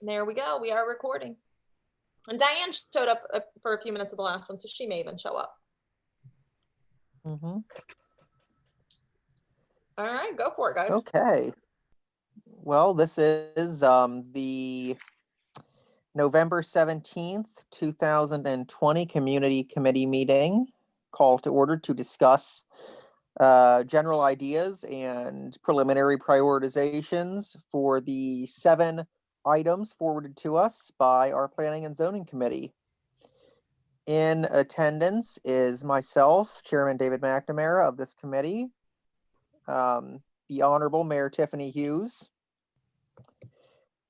There we go. We are recording. And Diane showed up for a few minutes of the last one, so she may even show up. Mm-hmm. All right, go for it, guys. Okay. Well, this is the November 17th, 2020 Community Committee meeting, call to order to discuss general ideas and preliminary prioritizations for the 7 items forwarded to us by our Planning and Zoning Committee. In attendance is myself, Chairman David McNamara of this committee, the Honorable Mayor Tiffany Hughes,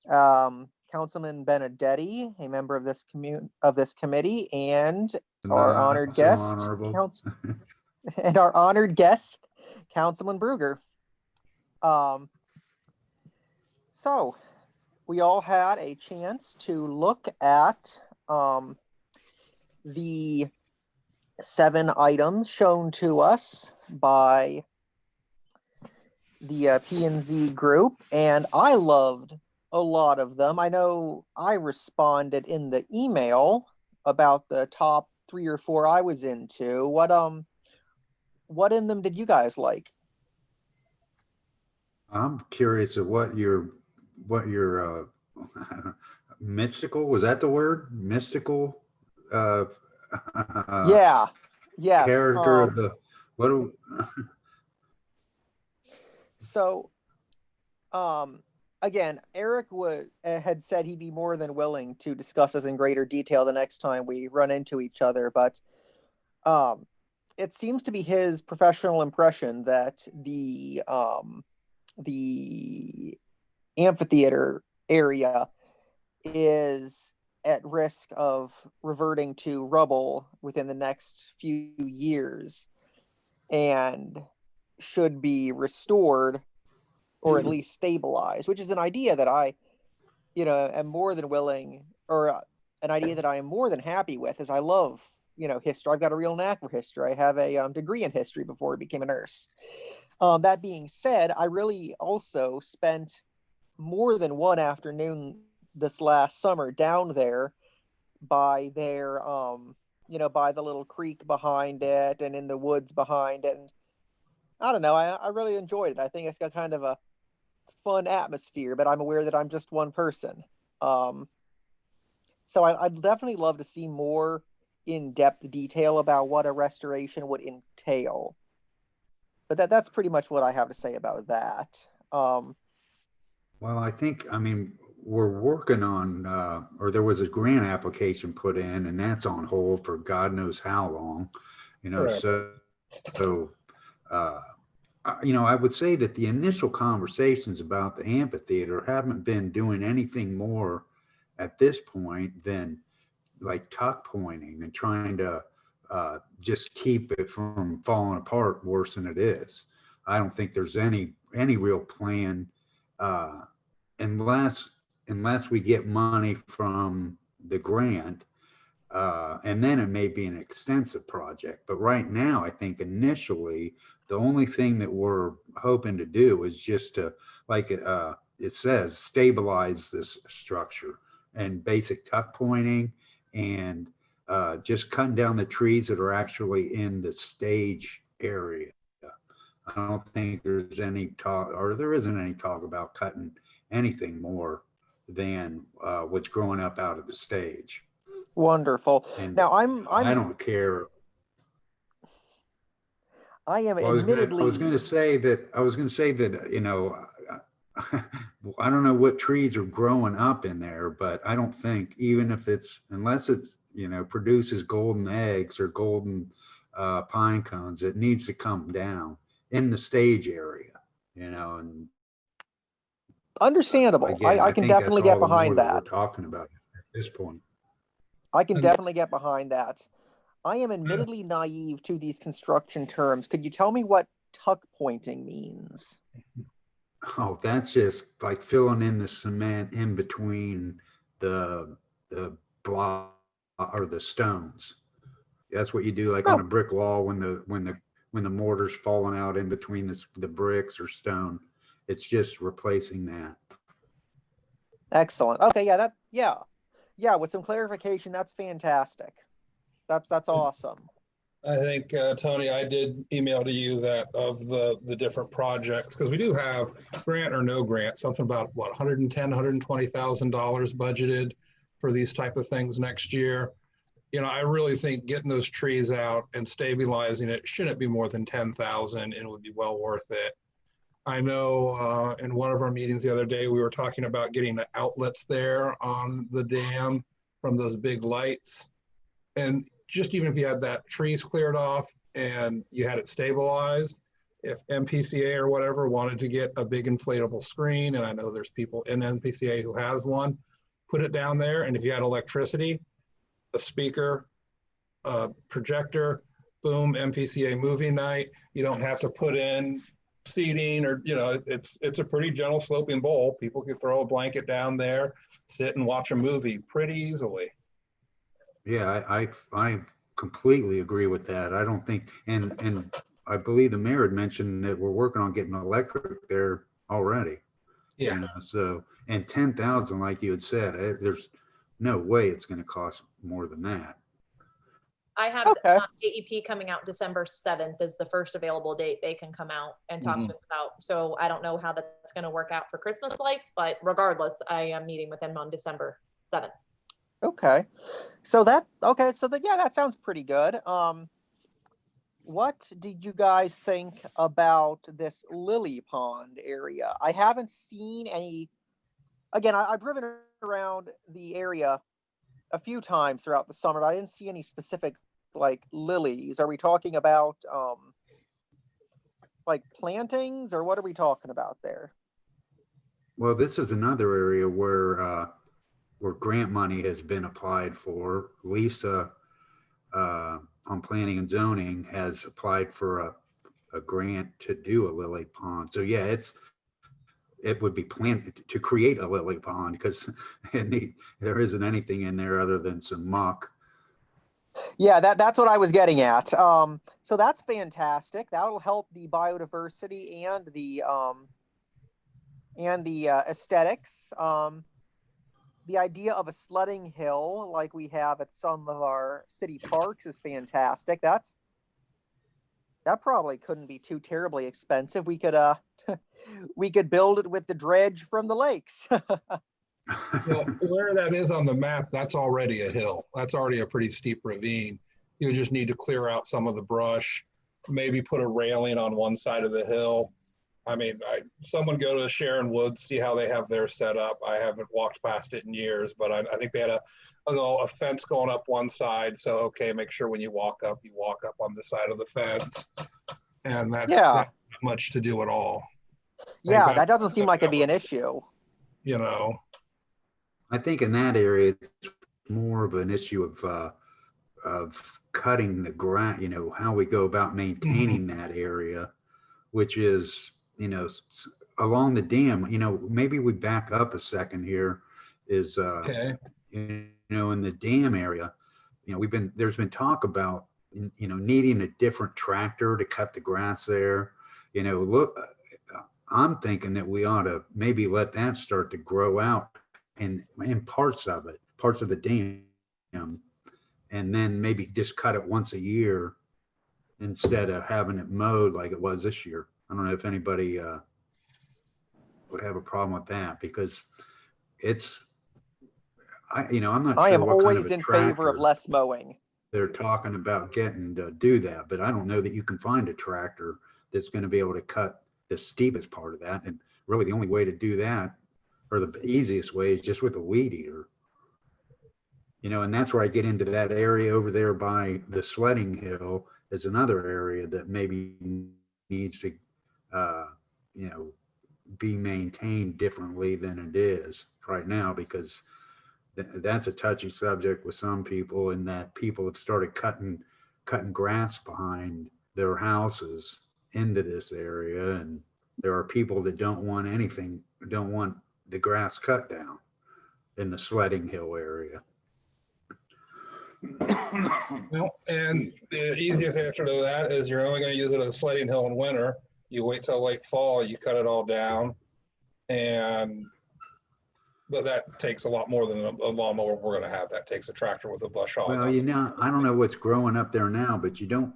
Councilman Benedetti, a member of this committee, and our honored guest, and our honored guest, Councilman Bruger. So we all had a chance to look at the 7 items shown to us by the P&Z group, and I loved a lot of them. I know I responded in the email about the top 3 or 4 I was into. What in them did you guys like? I'm curious of what your mystical, was that the word? Mystical Yeah. Yes. Character of the what do, So again, Eric had said he'd be more than willing to discuss this in greater detail the next time we run into each other, but it seems to be his professional impression that the amphitheater area is at risk of reverting to rubble within the next few years and should be restored or at least stabilized, which is an idea that I, am more than willing, or an idea that I am more than happy with, as I love, history. I've got a real knack for history. I have a degree in history before I became a nurse. That being said, I really also spent more than one afternoon this last summer down there by their, by the little creek behind it and in the woods behind it. And I don't know, I really enjoyed it. I think it's got kind of a fun atmosphere, but I'm aware that I'm just one person. So I'd definitely love to see more in-depth detail about what a restoration would entail. But that's pretty much what I have to say about that. well, I mean, we're working on, or there was a grant application put in, and that's on hold for God knows how long, Right. so I would say that the initial conversations about the amphitheater haven't been doing anything more at this point than like tuck pointing and trying to just keep it from falling apart worse than it is. I don't think there's any real plan uh, unless we get money from the grant, and then it may be an extensive project. But right now, I think initially the only thing that we're hoping to do is just to, like it says, stabilize this structure and basic tuck pointing and just cutting down the trees that are actually in the stage area. I don't think there's any talk, or there isn't any talk about cutting anything more than what's growing up out of the stage. Wonderful. And Now I don't care. I am Well, admittedly. I was going to say that I don't know what trees are growing up in there, but I don't think, even if unless it's produces golden eggs or golden pine cones, it needs to come down in the stage area, and Understandable. again, I I can think that's definitely get all the more behind that we're that. talking about at this point. I can definitely get behind that. I am admittedly naive to these construction terms. Could you tell me what tuck pointing means? Oh, that's just like filling in the cement in between the block or the stones. That's what you do, like on Oh, a brick wall when the mortar's falling out in between the bricks or stone. It's just replacing that. Excellent. Okay, yeah, with some clarification, that's fantastic. That's awesome. I think, Tony, I did email to you that of the different projects, because we do have grant or no grant, something about what, 110, $120,000 budgeted for these type of things next year. You know, I really think getting those trees out and stabilizing it shouldn't be more than 10,000 and it would be well worth it. I know in one of our meetings the other day, we were talking about getting the outlets there on the dam from those big lights. And just even if you had that trees cleared off and you had it stabilized, if MPCA or whatever wanted to get a big inflatable screen, and I know there's people in MPCA who has one, put it down there. And if you had electricity, a speaker, a projector, boom, MPCA movie night. You don't have to put in seating or, you know, it's a pretty gentle sloping bowl. People can throw a blanket down there, sit and watch a movie pretty easily. Yeah, I completely agree with that. I don't think, and I believe the mayor had mentioned that we're working on getting electric there already. Yeah. You know, so, and 10,000, like you had said, there's no way it's going to cost more than that. I have Okay. AEP coming out December 7th is the first available date they can come out and talk to us about. So I don't know how that's going to work out for Christmas lights, but regardless, I am meeting with them on December 7th. Okay. So that sounds pretty good. What did you guys think about this lily pond area? I haven't seen any. Again, I've driven around the area a few times throughout the summer, but I didn't see any specific like lilies. Are we talking about like plantings, or what are we talking about there? Well, this is another area where grant money has been applied for. Lisa on planning and zoning has applied for a grant to do a lily pond. So yeah, it would be planned to create a lily pond because there isn't anything in there other than some muck. Yeah, that's what I was getting at. So that's fantastic. That'll help the biodiversity and the aesthetics. The idea of a sledding hill like we have at some of our city parks is fantastic. That probably couldn't be too terribly expensive. We could we could build it with the dredge from the lakes. Well, where that is on the map, that's already a hill. That's already a pretty steep ravine. You just need to clear out some of the brush, maybe put a railing on one side of the hill. I mean, someone go to Sharon Woods, see how they have theirs set up. I haven't walked past it in years, but I think they had a fence going up one side. So, okay, make sure when you walk up on the side of the fence. And that's not much to do at all. Yeah, that doesn't seem like it'd be an issue. You know, I think in that area, it's more of an issue of cutting the ground, you know, how we go about maintaining that area, which is, you know, along the dam, you know, maybe we back up a second here is, you know, in the dam area, you know, there's been talk about, you know, needing a different tractor to cut the grass there. You know, look, I'm thinking that we ought to maybe let that start to grow out in parts of the dam, and then maybe just cut it once a year instead of having it mowed like it was this year. I don't know if anybody would have a problem with that because I'm not sure. I am what always kind of in favor of less mowing. They're talking about getting to do that, but I don't know that you can find a tractor that's going to be able to cut the steepest part of that. And really the only way to do that, or the easiest way, is just with a weed eater. You know, and that's where I get into that area over there by the sledding hill is another area that maybe needs to, you know, be maintained differently than it is right now, because that's a touchy subject with some people, in that people have started cutting grass behind their houses into this area, and there are people that don't want the grass cut down in the sledding hill area. Well, and the easiest answer to that is you're only going to use it as a sledding hill in winter. You wait till late fall, you cut it all down, and but that takes a lot more than a lawnmower we're gonna have. That takes a tractor with a bush hog. Well, I don't know what's growing up there now, but I don't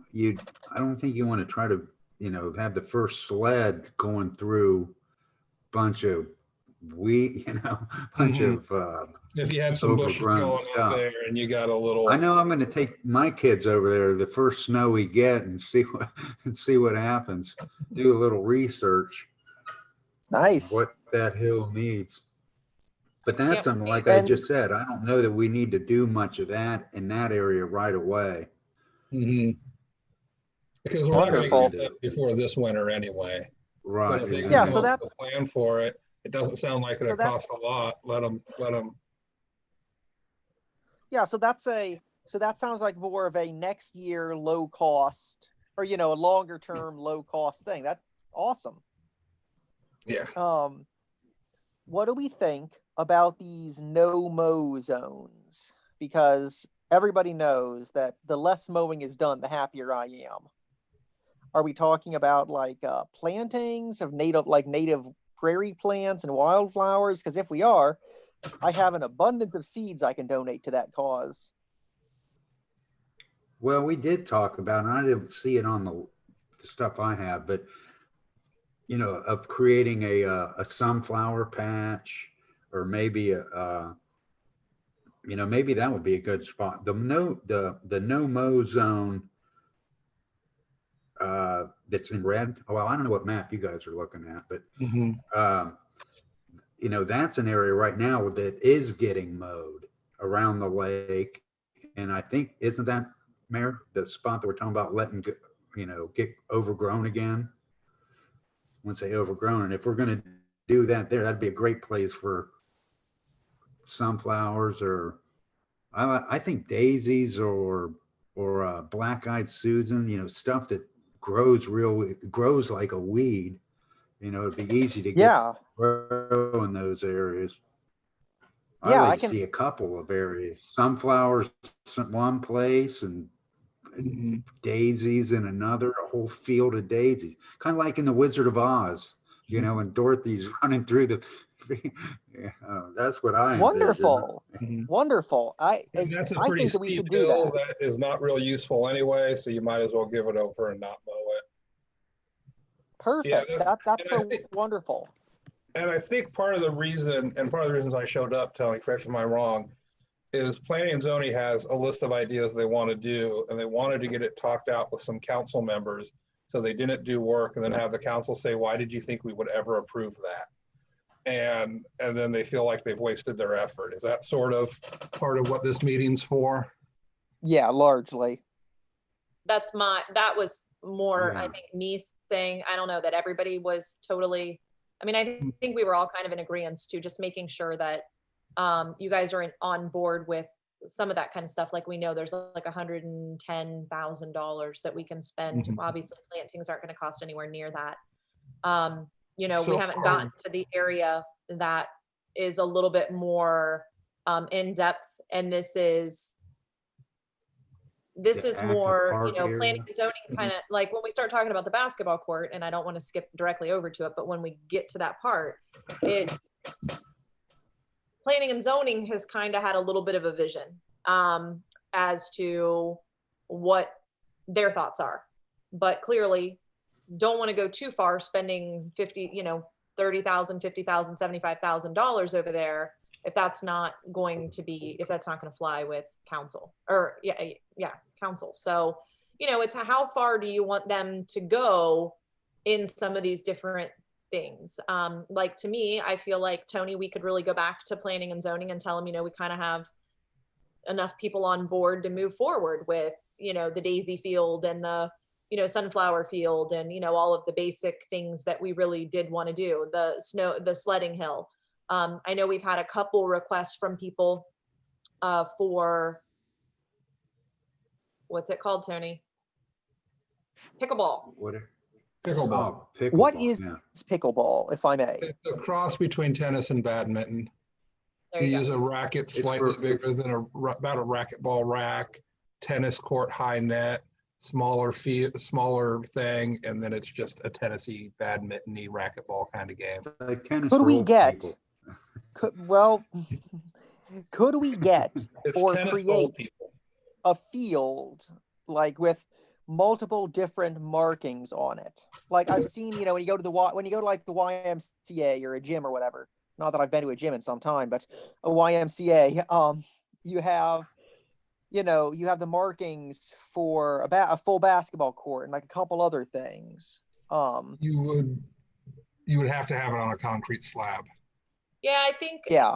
think you want to try to, have the first sled going through bunch of bunch Mhm. of, If you had some bushes overgrown going up stuff. there and you got a little. I know I'm going to take my kids over there the first snow we get and see what happens. Do a little research. Nice. What that hill needs. But that's Can't something, wait. like I And- just said, I don't know that we need to do much of that in that area right away. Mhm. Because we're not gonna Wonderful. get that before this winter anyway. But Right. if they can Yeah, come so up with a that's- plan for it, it doesn't sound like So it'll that- cost a lot. Let them. Yeah, so that sounds like more of a next year low cost, or a longer term low cost thing. That's awesome. Yeah. What do we think about these no mow zones? Because everybody knows that the less mowing is done, the happier I am. Are we talking about like plantings of native prairie plants and wildflowers? Because if we are, I have an abundance of seeds I can donate to that cause. Well, we did talk about, and I didn't see it on the stuff I have, but of creating a sunflower patch, or maybe maybe that would be a good spot. The no mow zone that's in red. Well, I don't know what map you guys are looking at, but Mhm. that's an area right now that is getting mowed around the lake. And I think, isn't that, Mayor, the spot that we're talking about letting get overgrown again? Once they overgrown, and if we're going to do that there, that'd be a great place for sunflowers, or I think daisies, or black-eyed Susan, stuff that grows like a weed. It'd be easy to get Yeah, grow in those areas. I Yeah, like I to can- see a couple of areas, sunflowers one place, and Mhm. daisies in another, a whole field of daisies, kind of like in the Wizard of Oz, and Dorothy's running through the. That's what I envision. wonderful, Mhm. wonderful. And that's a I pretty think that we steep should do hill that. that is not real useful anyway, so you might as well give it over and not mow it. Perfect. That's and I so think- wonderful. And I think part of the reason, and part of the reasons I showed up, Tony, correct me if I'm wrong, is planning and zoning has a list of ideas they want to do, and they wanted to get it talked out with some council members. So they didn't do work and then have the council say, why did you think we would ever approve that? And then they feel like they've wasted their effort. Is that sort of part of what this meeting's for? Yeah, largely. That was more, I Yeah. think, me saying, I don't know, that everybody was totally, I mean, I think we were all kind of in agreement to just making sure that you guys are on board with some of that kind of stuff. Like, we know there's like $110,000 that we can spend. Mhm. Obviously, plantings aren't going to cost anywhere near that. We So, haven't gotten to the area that is a little bit more in depth, and this is The active more, park planning area. and zoning, kind of like when we start talking about the basketball court, and I don't want to skip directly over to it, but when we get to that part, it's planning and zoning has kind of had a little bit of a vision as to what their thoughts are, but clearly don't want to go too far spending $30,000, $50,000, $75,000 over there if that's not going to fly with council, or council. So, it's how far do you want them to go in some of these different things? Like, to me, I feel like, Tony, we could really go back to planning and zoning and tell them, we kind of have enough people on board to move forward with, the daisy field and the, sunflower field, and, all of the basic things that we really did want to do, the sledding hill. I know we've had a couple requests from people for, what's it called, Tony? Pickleball. What? Pickleball. Oh, pickleball. What is yeah. pickleball, if I may? It's a cross between tennis and badminton. There You you use go. a racket It's slightly for- bigger it's- than about a racquetball rack, tennis court high net, smaller thing, and then it's just a tennis-y, badminton-y racquetball kind of game. Like tennis Who do for we old get? people. well, could we get It's or tennis old create people. a field like with multiple different markings on it? Like I've seen, when you go to like the YMCA or a gym or whatever. Not that I've been to a gym in some time, but a YMCA, you have you have the markings for a full basketball court and like a couple other things. You would have to have it on a concrete slab. Yeah, I think, Yeah.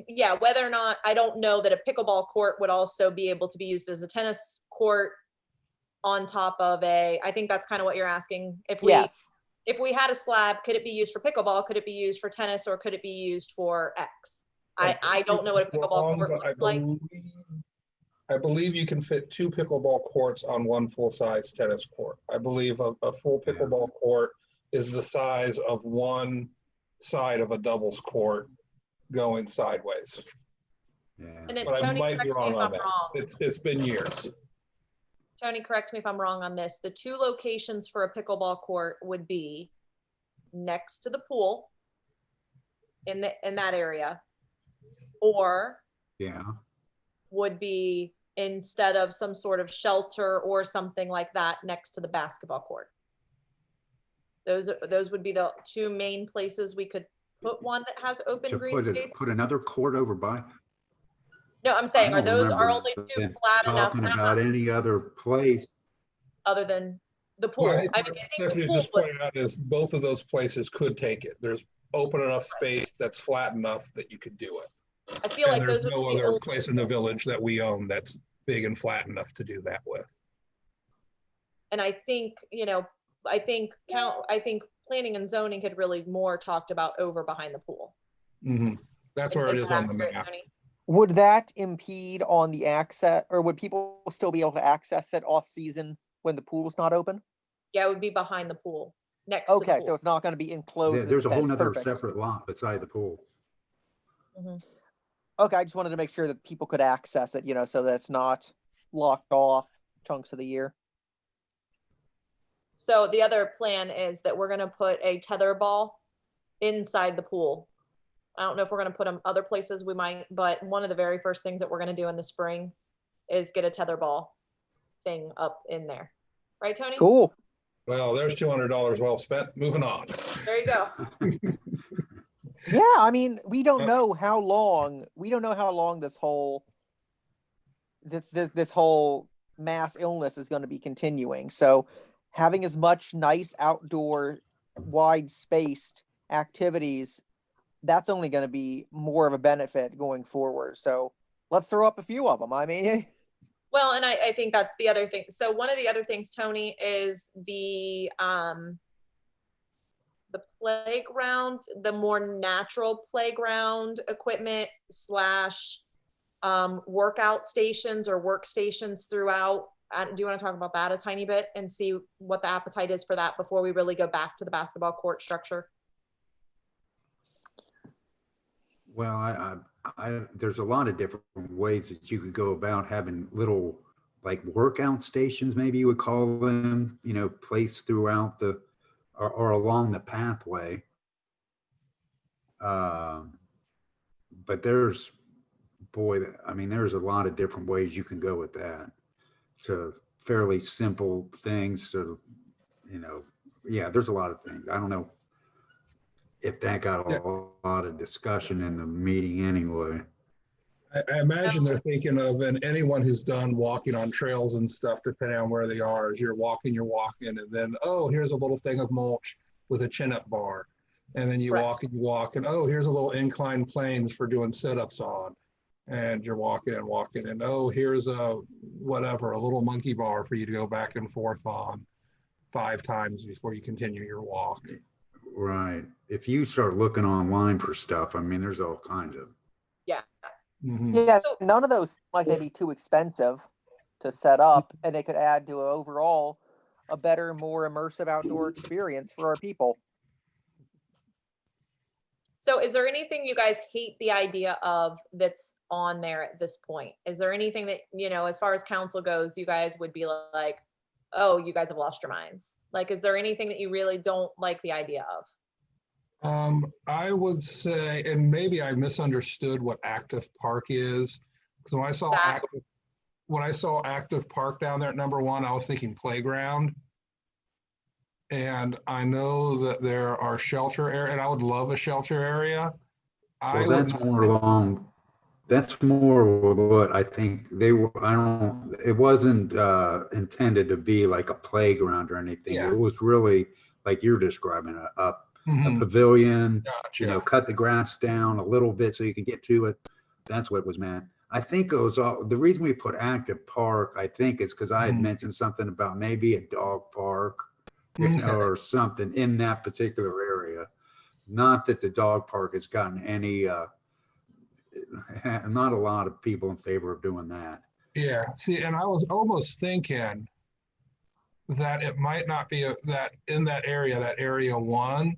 yeah, whether or not, I don't know that a pickleball court would also be able to be used as a tennis court on top of I think that's kind of what you're asking. Yes. If we had a slab, could it be used for pickleball? Could it be used for tennis, or could it be used for X? I don't know what a pickleball court looks like. I believe you can fit 2 pickleball courts on one full-size tennis court. I believe a full pickleball court is the size of one side of a doubles court going sideways. Yeah. And then But I Tony, might correct be me wrong if on I'm that. wrong. It's been years. Tony, correct me if I'm wrong on this. The 2 locations for a pickleball court would be next to the pool in that area, or Yeah. would be instead of some sort of shelter or something like that next to the basketball court. Those would be the 2 main places we could put one that has open To green space. put another court over by. No, I'm I saying, are don't those remember only 2 them flat enough talking about any other place. other than the pool? Well, I mean, I think Stephanie the pool just was, pointed out is both of those places could take it. There's open enough space that's flat enough that you could do it. I feel like And those there's would no be other old. place in the village that we own that's big and flat enough to do that with. And I think, I think planning and zoning had really more talked about over behind the pool. That's where it is that on the accurate, map. Tony? Would that impede on the access, or would people still be able to access it off season when the pool's not open? Yeah, it would be behind the pool, next to the Okay, pool. so it's not going to be enclosed. There's a with whole fence. nother Perfect. separate lot beside the pool. Mhm. Okay, I just wanted to make sure that people could access it, so that it's not locked off chunks of the year. So the other plan is that we're gonna put a tether ball inside the pool. I don't know if we're gonna put them other places, we might, but one of the very first things that we're gonna do in the spring is get a tether ball thing up in there. Right, Tony? Cool. Well, there's $200 well spent. Moving on. There you go. Yeah, I mean, we don't know how long this whole this whole mass illness is going to be continuing. So having as much nice outdoor wide spaced activities, that's only going to be more of a benefit going forward. So let's throw up a few of them. I mean, Well, and I think that's the other thing. So one of the other things, Tony, is the playground, the more natural playground equipment / workout stations or workstations throughout. Do you want to talk about that a tiny bit and see what the appetite is for that before we really go back to the basketball court structure? Well, there's a lot of different ways that you could go about having little like workout stations, maybe you would call them, placed throughout or along the pathway. But there's a lot of different ways you can go with that. So fairly simple things. So, there's a lot of things. I don't know if that got a lot of discussion in the meeting anyway. I imagine they're thinking of, and anyone who's done walking on trails and stuff, depending on where they are, as you're walking, and then, oh, here's a little thing of mulch with a chin-up bar. And then you walk, and oh, here's a little inclined planes for doing sit-ups on. And you're walking, and oh, here's a little monkey bar for you to go back and forth on 5 times before you continue your walk. Right. If you start looking online for stuff, there's all kinds of. Yeah. Mm-hmm. Yeah, none of those seem like they'd be too expensive to set up, and they could add to overall a better, more immersive outdoor experience for our people. So is there anything you guys hate the idea of that's on there at this point? Is there anything that, as far as council goes, you guys would be like, oh, you guys have lost your minds? Like, is there anything that you really don't like the idea of? I would say, and maybe I misunderstood what active park is. Because That- when I saw active park down there at number one, I was thinking playground. And I know that there are shelter area, and I would love a shelter area. I Well, would that's not more along, that's more what I think they were, I don't, it wasn't intended to be like a playground or anything. Yeah. It was really like you're describing, a Mhm, pavilion, you know, gotcha. cut the grass down a little bit so you can get to it. That's what it was meant. I think it was all, the reason we put active park, I think, is because I had Mhm. mentioned something about maybe a dog park, you know, Okay. or something in that particular area. Not that the dog park has gotten any, not a lot of people in favor of doing that. Yeah, see, and I was almost thinking that it might not be that in that area one,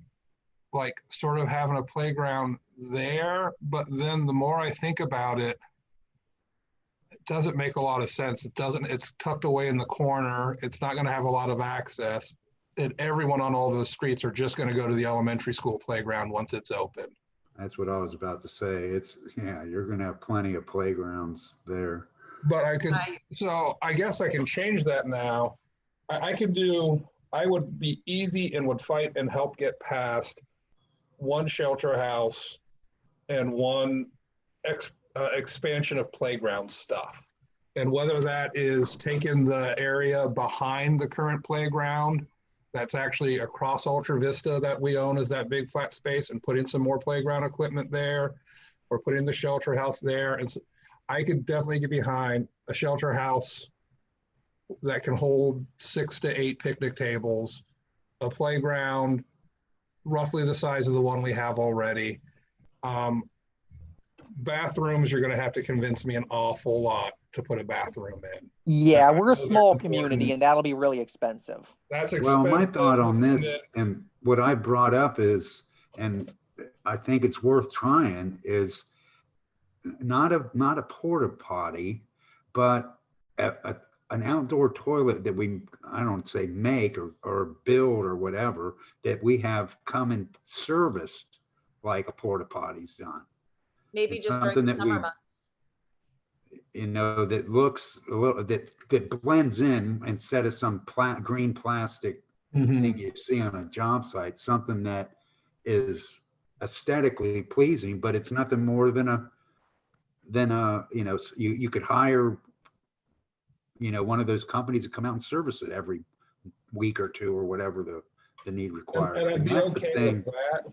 like sort of having a playground there. But then the more I think about it, it doesn't make a lot of sense. It's tucked away in the corner. It's not going to have a lot of access. And everyone on all those streets are just going to go to the elementary school playground once it's open. That's what I was about to say. It's, yeah, you're going to have plenty of playgrounds there. But Right. so I guess I can change that now. I would be easy and would fight and help get past one shelter house and one expansion of playground stuff. And whether that is taking the area behind the current playground, that's actually across Ultra Vista that we own as that big flat space, and putting some more playground equipment there, or putting the shelter house there. And so I could definitely get behind a shelter house that can hold 6 to 8 picnic tables, a playground roughly the size of the one we have already. Bathrooms, you're going to have to convince me an awful lot to put a bathroom in. Yeah, we're a Those are small important. community and that'll be really expensive. That's Well, expensive. my thought on and this, then- and what I brought up is, and I think it's worth trying, is not a porta potty, but an outdoor toilet that we, I don't say make or build or whatever, that we have come and serviced like a porta potty's done. Maybe It's just during something the that summer we, months. you know, that looks a little, that blends in instead of some green plastic thing you see on a job site, something that is aesthetically pleasing, but it's nothing more than you know, you could hire, you know, one of those companies to come out and service it every week or two or whatever the need requires. And I'd be that's the okay thing. with that.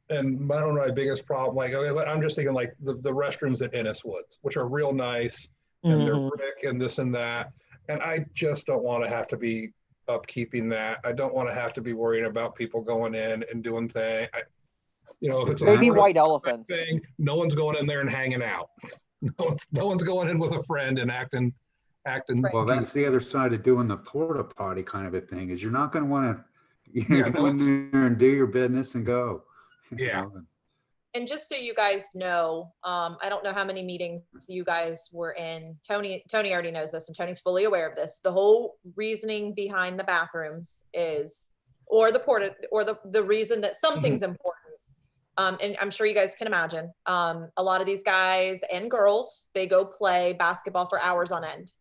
And I don't know, my biggest problem, like, okay, I'm just thinking like the restrooms at Ennis Woods, which are real nice, and they're Mhm. brick and this and that. And I just don't want to have to be upkeeping that. I don't want to have to be worrying about people going in and doing things. You know, if it's a Maybe Exactly. white elephants. thing, no one's going in there and hanging out. No one's going in with a friend and acting. Right. Well, that's the other side of doing the porta potty kind of a thing, is you're not going to want to, you're Yeah, going to go in there and do your business and go. you Yeah. know? And just so you guys know, I don't know how many meetings you guys were in. Tony already knows this, and Tony's fully aware of this. The whole reasoning behind the bathrooms is, or the reason that something's important. And I'm sure you guys can imagine, a lot of these guys and girls, they go play basketball for hours on end.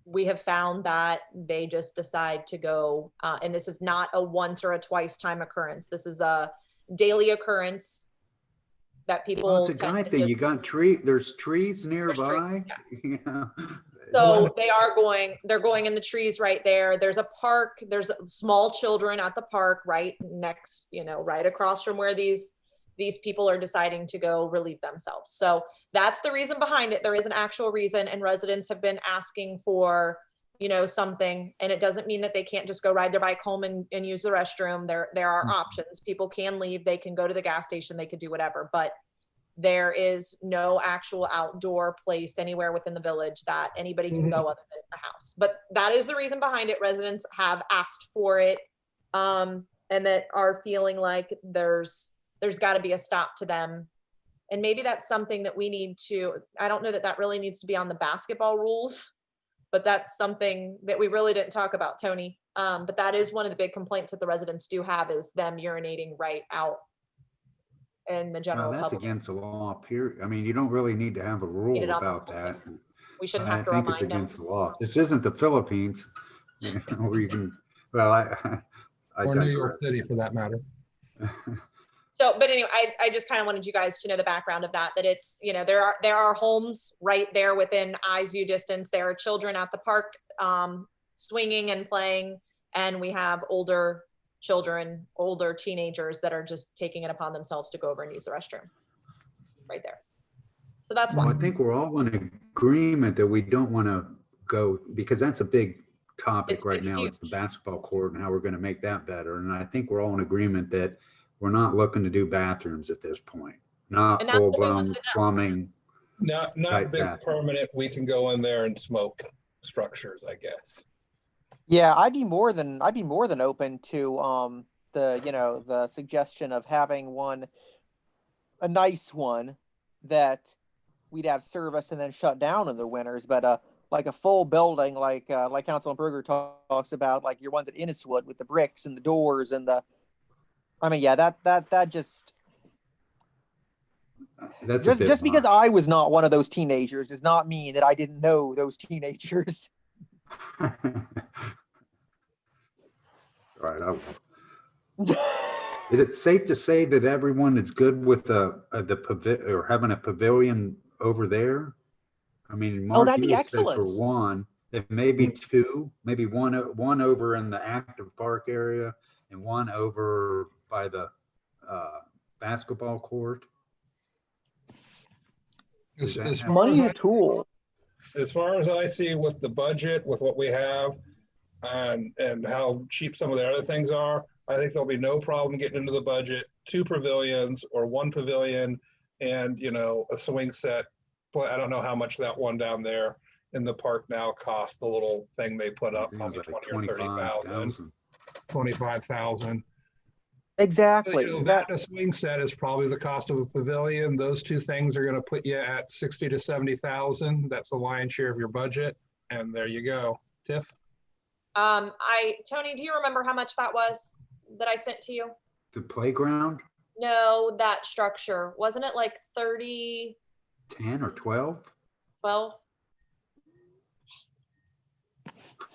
We have found that they just decide to go, and this is not a once or a twice time occurrence. This is a daily occurrence that people. Well, it's a tend guy to thing. just- You got there's trees nearby. yeah. Yeah. So they're going in the trees right there. There's a park, there's small children at the park right next, right across from where these people are deciding to go relieve themselves. So that's the reason behind it. There is an actual reason, and residents have been asking for, something, and it doesn't mean that they can't just go ride their bike home and use the restroom. There are options. People can leave, they can go to the gas station, they could do whatever, but there is no actual outdoor place anywhere within the village that anybody can go other than the house. But that is the reason behind it. Residents have asked for it, and that are feeling like there's got to be a stop to them. And maybe that's something that we need to, I don't know that really needs to be on the basketball rules, but that's something that we really didn't talk about, Tony. But that is one of the big complaints that the residents do have, is them urinating right out in the Well, general that's public. against the law, period. I mean, you don't really need to have a Get rule it on the about policy. that. We shouldn't I have to think it's remind them. against the law. This isn't the Philippines, you know, where you can, well, I Or New York digress. City for that matter. So, but anyway, I just kind of wanted you guys to know the background of that, that it's, you know, there are homes right there within eyes view distance. There are children at the park, swinging and playing, and we have older children, older teenagers that are just taking it upon themselves to go over and use the restroom right there. So that's Well, why. I think we're all in agreement that we don't want to go, because that's a big topic It's right now. huge. It's the basketball court and how we're going to make that better. And I think we're all in agreement that we're not looking to do bathrooms at this point, not And that's what we wanted full-blown to know. plumbing. Not Right, big Beth. permanent, we can go in there and smoke structures, I guess. Yeah, I'd be more than open to the suggestion of having a nice one that we'd have service and then shut down in the winters, but like a full building like Councilman Berger talks about, like your ones at Inniswood with the bricks and the doors and that just That's a bit just because much. I was not one of those teenagers does not mean that I didn't know those teenagers. All right. Is it safe to say that everyone is good with the or having a pavilion over there? I mean, Mark, that'd you be had said for excellent. one, it may be two, maybe one over in the active park area and one over by the basketball court. Does that happen? Money is a tool. As far as I see with the budget, with what we have, and how cheap some of the other things are, I think there'll be no problem getting into the budget, 2 pavilions or 1 pavilion and, a swing set. But I don't know how much that one down there in the park now costs, the little thing they put up, I think it probably was 20 or 30,000, 25,000. 25,000. Exactly. That and a swing set is probably the cost of a pavilion. Those two things are going to put you at 60 to 70,000. That's the lion's share of your budget. And there you go. Tiff? Tony, do you remember how much that was that I sent to you? The playground, No, that structure. Wasn't it like 30, 10 or 12? 12?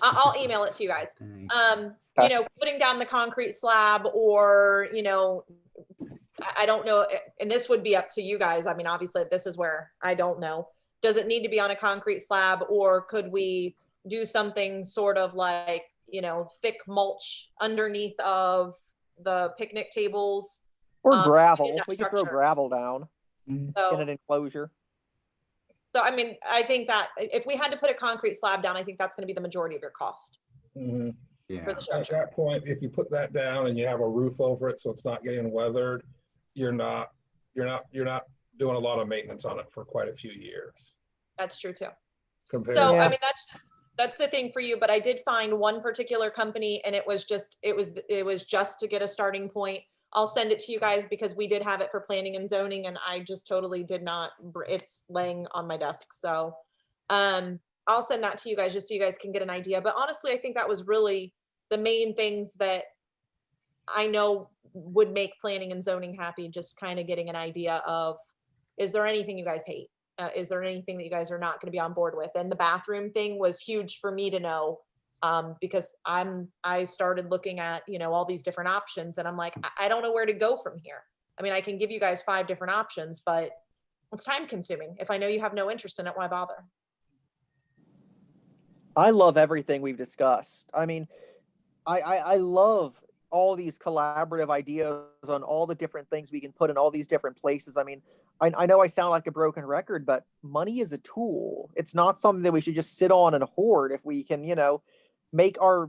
I'll email it to you guys. Dang. Putting down the concrete slab or, I don't know, and this would be up to you guys. I mean, obviously this is where I don't know. Does it need to be on a concrete slab, or could we do something sort of like, thick mulch underneath of the picnic tables? Or gravel. that We could throw structure. gravel down So, in an enclosure. so I mean, I think that if we had to put a concrete slab down, I think that's going to be the majority of your cost Mm-hmm. Yeah. for the At structure. that point, if you put that down and you have a roof over it so it's not getting weathered, you're not doing a lot of maintenance on it for quite a few years. That's true too. Compared So, Yeah. I mean, that's the thing for you, but I did find one particular company and it was just to get a starting point. I'll send it to you guys because we did have it for planning and zoning and I just totally did not, it's laying on my desk. So, I'll send that to you guys just so you guys can get an idea. But honestly, I think that was really the main things that I know would make planning and zoning happy, just kind of getting an idea of, is there anything you guys hate? Is there anything that you guys are not going to be on board with? And the bathroom thing was huge for me to know, because I started looking at, all these different options and I'm like, I don't know where to go from here. I mean, I can give you guys 5 different options, but it's time consuming. If I know you have no interest in it, why bother? I love everything we've discussed. I mean, I love all these collaborative ideas on all the different things we can put in all these different places. I mean, I know I sound like a broken record, but money is a tool. It's not something that we should just sit on and hoard. If we can, make our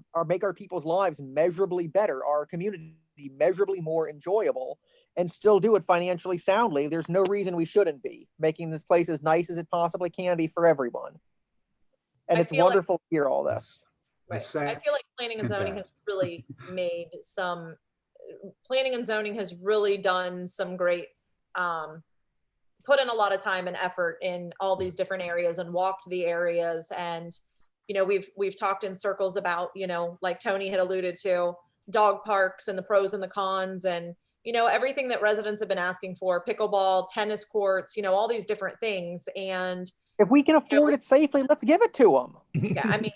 people's lives measurably better, our community measurably more enjoyable, and still do it financially soundly, there's no reason we shouldn't be making this place as nice as it possibly can be for everyone. And I it's feel like- wonderful to hear all this. Right. Sad- I feel like planning and zoning bad. has really made some, planning and zoning has really done some great, put in a lot of time and effort in all these different areas and walked the areas. And we've talked in circles about, like Tony had alluded to, dog parks and the pros and the cons, and everything that residents have been asking for, pickleball, tennis courts, all these different things. And If we can afford it safely, let's give it to them. yeah, I mean,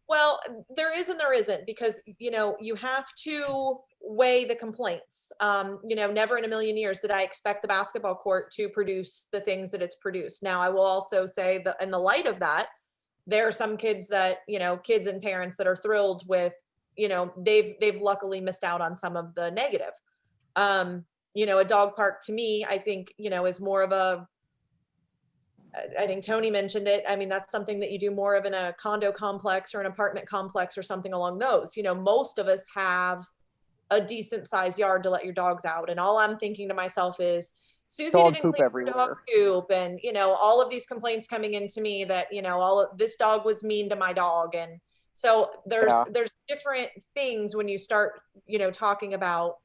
well, there is and there isn't, because you have to weigh the complaints. Never in a million years did I expect the basketball court to produce the things that it's produced. Now, I will also say that in the light of that, there are some kids that, kids and parents that are thrilled with, they've luckily missed out on some of the negative. A dog park to me, I think, is more of a, I think Tony mentioned it. I mean, that's something that you do more of in a condo complex or an apartment complex or something along those. Most of us have a decent sized yard to let your dogs out. And all I'm thinking to myself is, Susie Dog didn't poop clean her everywhere. dog poop, and all of these complaints coming into me that all of this dog was mean to my dog. And so there's different things when you start talking about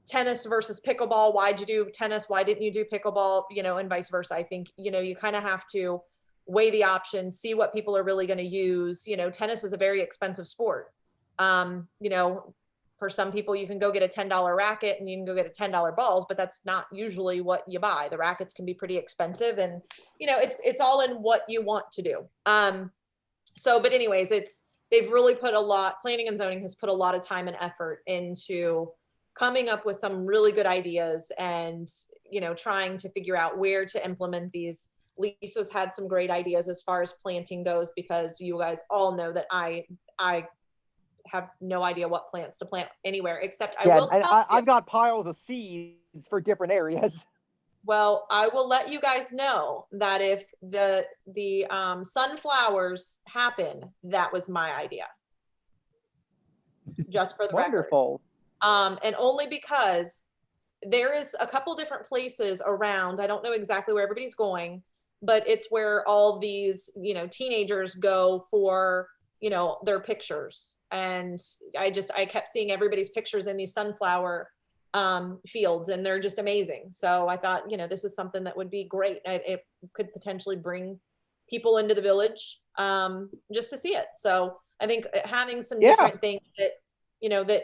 tennis versus pickleball. Why'd you do tennis? Why didn't you do pickleball? And vice versa. I think, you kind of have to weigh the options, see what people are really going to use. Tennis is a very expensive sport. For some people, you can go get a $10 racket and you can go get a $10 balls, but that's not usually what you buy. The rackets can be pretty expensive, and, it's all in what you want to do. But anyways, they've really put planning and zoning has put a lot of time and effort into coming up with some really good ideas and, trying to figure out where to implement these. Lisa's had some great ideas as far as planting goes, because you guys all know that I have no idea what plants to plant anywhere, except I've got piles of seeds for different areas. Well, I will let you guys know that if the sunflowers happen, that was my idea. Just for the Wonderful. record. And only because there is a couple different places around. I don't know exactly where everybody's going, but it's where all these, teenagers go for, their pictures. And I kept seeing everybody's pictures in these sunflower fields, and they're just amazing. So I thought, this is something that would be great. It could potentially bring people into the village just to see it. So I think having some different things that, that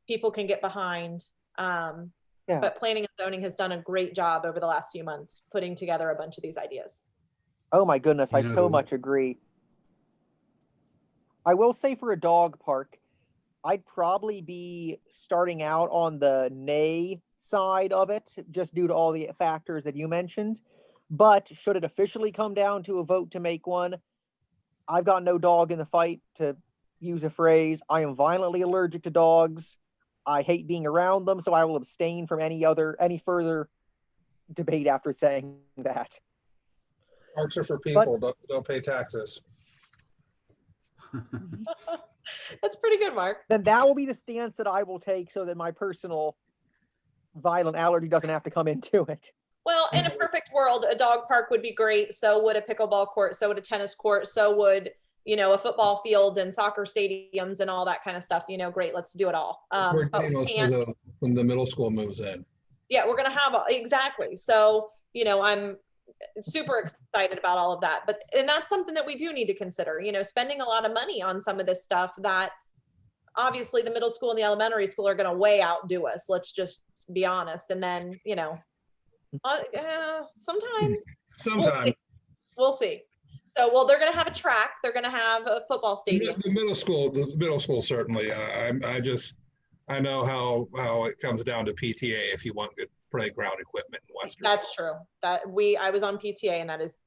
people can get behind. But planning and zoning has done a great job over the last few months putting together a bunch of these ideas. Oh my goodness, I so much agree. I will say, for a dog park, I'd probably be starting out on the nay side of it, just due to all the factors that you mentioned. But should it officially come down to a vote to make one, I've got no dog in the fight, to use a phrase. I am violently allergic to dogs. I hate being around them, so I will abstain from any further debate after saying that. Parks are for people. Don't pay taxes. That's pretty good, Mark. Then that will be the stance that I will take, so that my personal violent allergy doesn't have to come into it. Well, in a perfect world, a dog park would be great. So would a pickleball court. So would a tennis court. So would, a football field and soccer stadiums and all that kind of stuff. Great, let's do it all. But we can't, when the middle school moves in. Yeah, we're going to have exactly. So, I'm super excited about all of that. And that's something that we do need to consider, spending a lot of money on some of this stuff that obviously the middle school and the elementary school are going to way outdo us. Let's just be honest. And then, sometimes we'll see. So, well, they're going to have a track. They're going to have a football stadium. The middle school, certainly. I know how it comes down to PTA if you want good playground equipment in Western. That's true. I was on PTA, and that is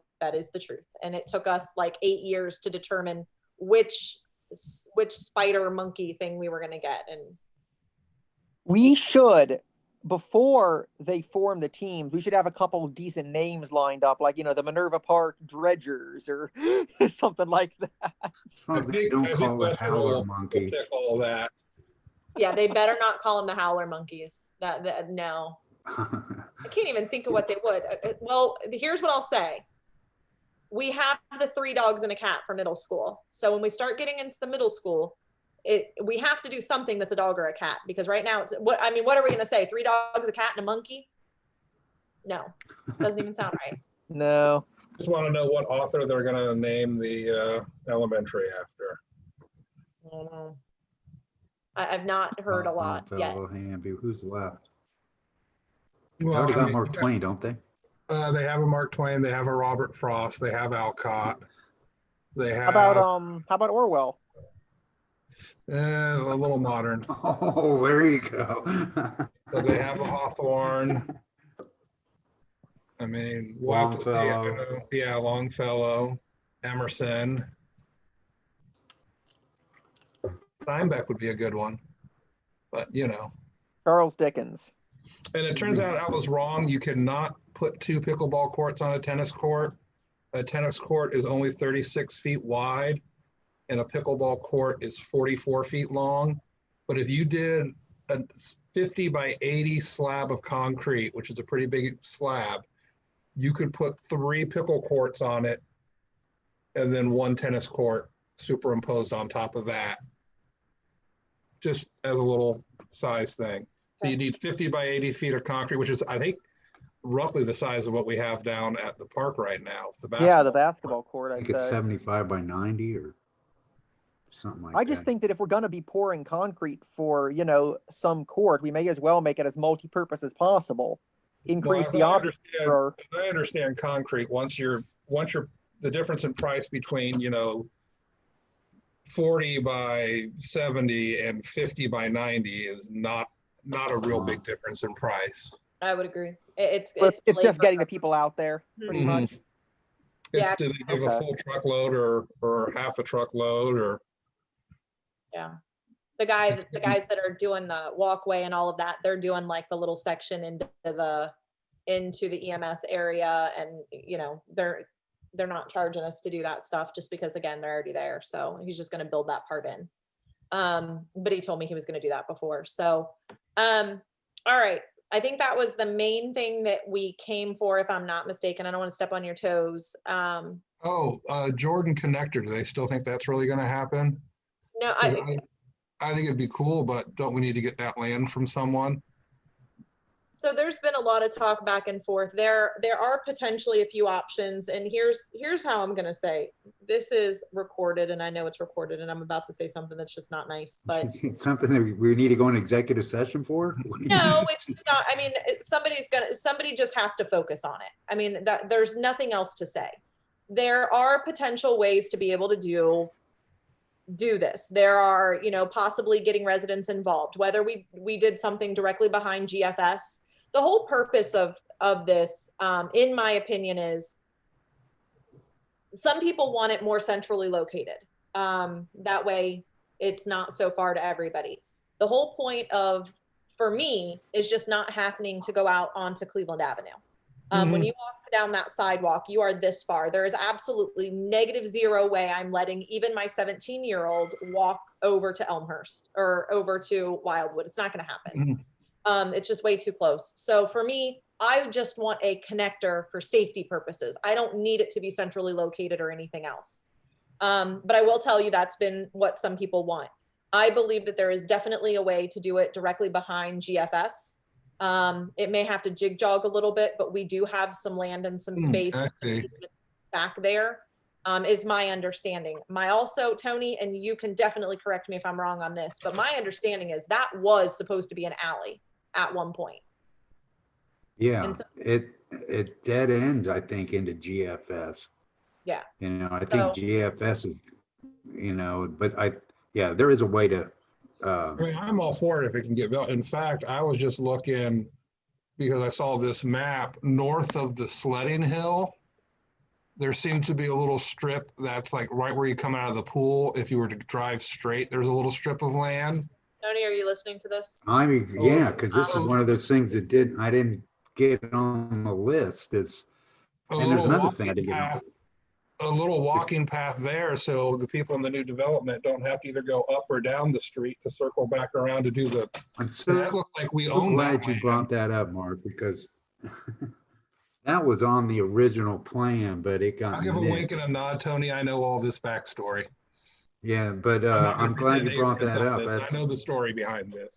the truth. And it took us like 8 years to determine which spider monkey thing we were going to get. And we should, before they form the teams, we should have a couple of decent names lined up, like, the Minerva Park Dredgers or something like that. Don't call it howler monkeys. All that. Yeah, they better not call them the howler monkeys. No. I can't even think of what they would. Well, here's what I'll say. We have the 3 dogs and a cat for middle school. So when we start getting into the middle school, we have to do something that's a dog or a cat, because right now what are we going to say? 3 dogs, a cat, and a monkey? No, doesn't even sound right. No. Just want to know what author they're going to name the elementary after. I don't know. I've not heard a lot yet. Longfellow, Hamby, who's left? They Well, already I got mean, Mark Twain, don't they? they have a Mark Twain, they have a Robert Frost, they have Alcott. They have How about Orwell? a little modern. Oh, there you go. So they have a Hawthorne. I mean, Longfellow. yeah, Longfellow, Emerson. Steinbeck would be a good one, but you know. Charles Dickens. And it turns out I was wrong. You cannot put 2 pickleball courts on a tennis court. A tennis court is only 36 feet wide, and a pickleball court is 44 feet long. But if you did a 50 by 80 slab of concrete, which is a pretty big slab, you could put 3 pickle courts on it and then 1 tennis court superimposed on top of that, just as a little size thing. So you need 50 by 80 feet of concrete, which is, I think, roughly the size of what we have down at the park right now. The basketball court. I I'd think it's say. 75 by 90 or something like that. I just think that if we're going to be pouring concrete for, some court, we may as well make it as multi-purpose as possible. Increase the object. I understand concrete. Once you're the difference in price between 40 by 70 and 50 by 90 is not a real big difference in price. I would agree. It's just labor. getting the people out there, pretty Mhm. much. Yeah. Do they give a full truckload or half a truckload or? Yeah. The guys that are doing the walkway and all of that, they're doing like the little section into the EMS area, and they're not charging us to do that stuff just because, again, they're already there. So he's just going to build that part in. But he told me he was going to do that before. So, all right. I think that was the main thing that we came for, if I'm not mistaken. I don't want to step on your toes. Jordan Connector, do they still think that's really going to happen? No, 'Cause I think it'd be cool, but don't we need to get that land from someone? so there's been a lot of talk back and forth. There are potentially a few options, and here's how I'm gonna say. This is recorded, and I know it's recorded, and I'm about to say something that's just not nice, but Something that we need to go in executive session for? no, it's not. I mean, somebody just has to focus on it. I mean, that there's nothing else to say. There are potential ways to be able to do this. There are, possibly getting residents involved, whether we did something directly behind GFS. The whole purpose of this, in my opinion, is some people want it more centrally located. That way it's not so far to everybody. The whole point for me, is just not happening to go out onto Cleveland Avenue. When you walk down that sidewalk, you are this far. There is absolutely -0 way I'm letting even my 17-year-old walk over to Elmhurst or over to Wildwood. It's not going to happen. It's just way too close. So for me, I just want a connector for safety purposes. I don't need it to be centrally located or anything else. But I will tell you that's been what some people want. I believe that there is definitely a way to do it directly behind GFS. It may have to jig jog a little bit, but we do have some land and some space back there, is my understanding. Tony, and you can definitely correct me if I'm wrong on this, but my understanding is that was supposed to be an alley at one point. Yeah, so, it dead ends, I think, into GFS. Yeah. I think GFS is, but there is a way to. I mean, I'm all for it if it can get built. In fact, I was just looking because I saw this map north of the sledding hill. There seems to be a little strip that's like right where you come out of the pool. If you were to drive straight, there's a little strip of land. Tony, are you listening to this? I mean, yeah, because this is one of those things that I didn't get on the list. And there's another thing I didn't get on. A little walking path there, so the people in the new development don't have to either go up or down the street to circle back around to do the. So that looks like we own that. I'm glad you brought that up, Mark, because that was on the original plan, but it got. I'll give a wink and a nod, Tony. I know all this backstory. Yeah, but I'm glad you brought that up. I know the story behind this.